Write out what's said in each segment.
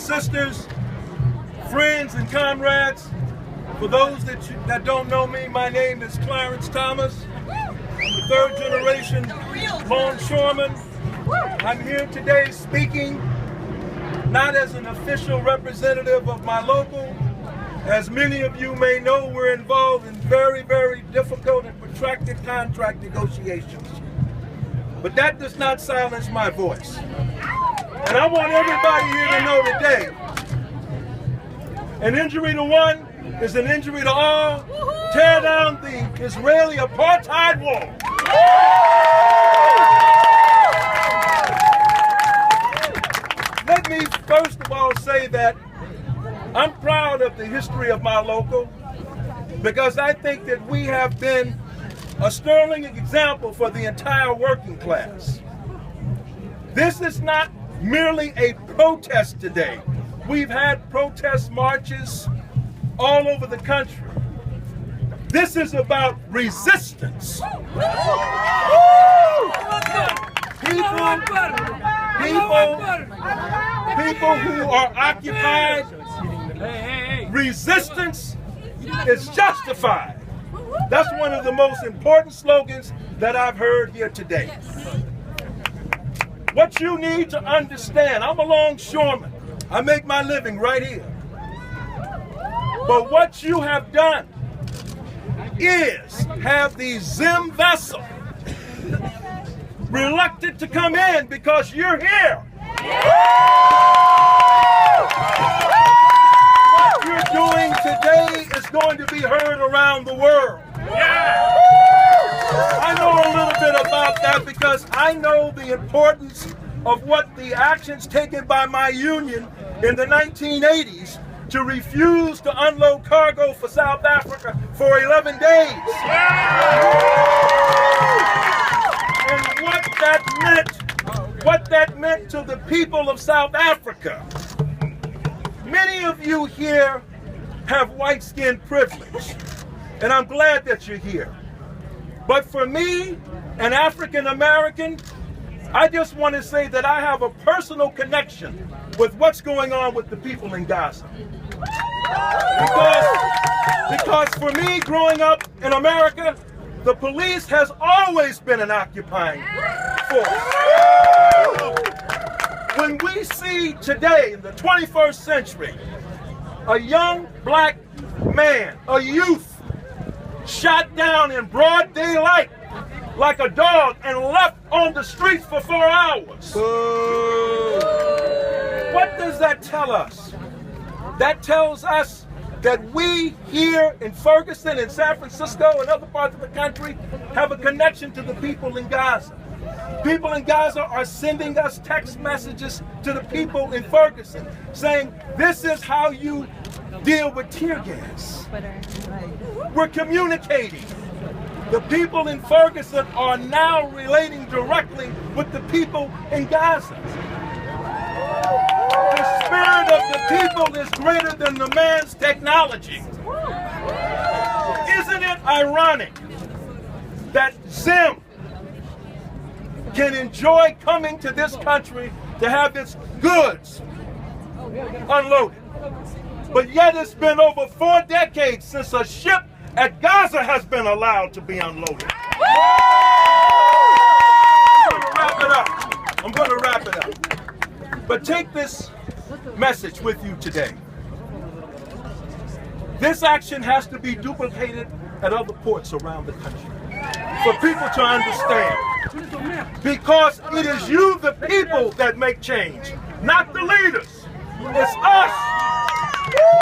and sisters, friends and comrades, for those that don't know me, my name is Clarence Thomas. I'm the third generation longshoreman. I'm here today speaking not as an official representative of my local. As many of you may know, we're involved in very, very difficult and protracted contract negotiations. But that does not silence my voice. And I want everybody here to know today, an injury to one is an injury to all. Tear down the Israeli apartheid wall. Let me first of all say that I'm proud of the history of my local, because I think that we have been a sterling example for the entire working class. This is not merely a protest today. We've had protest marches all over the country. This is about resistance. People who are occupied, resistance is justified. That's one of the most important slogans that I've heard here today. What you need to understand, I'm a longshoreman. I make my living right here. But what you have done is have the Zim vessel reluctant to come in because you're here. What you're doing today is going to be heard around the world. I know a little bit about that because I know the importance of what the actions taken by my union in the 1980s to refuse to unload cargo for South Africa for 11 days. And what that meant to the people of South Africa. Many of you here have white skin privilege, and I'm glad that you're here. But for me, an African American, I just want to say that I have a personal connection with what's going on with the people in Gaza. Because for me, growing up in America, the police has always been an occupying force. When we see today, in the 21st century, a young black man, a youth, shot down in broad daylight like a dog and left on the streets for 4 hours. What does that tell us? That tells us that we here in Ferguson, in San Francisco, and other parts of the country have a connection to the people in Gaza. People in Gaza are sending us text messages to the people in Ferguson saying, this is how you deal with tear gas. We're communicating. The people in Ferguson are now relating directly with the people in Gaza. The spirit of the people is greater than the man's technology. Isn't it ironic that Zim can enjoy coming to this country to have its goods unloaded? But yet it's been over 4 decades since a ship at Gaza has been allowed to be unloaded. I'm going to wrap it up. But take this message with you today. This action has to be duplicated at other ports around the country for people to understand. Because it is you, the people, that make change, not the leaders. It's us.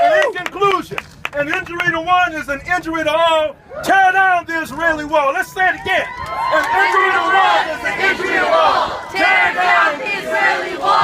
And in conclusion, an injury to one is an injury to all. Tear down the Israeli wall. Let's say it again. An injury to one is an injury to all. Tear down the Israeli wall.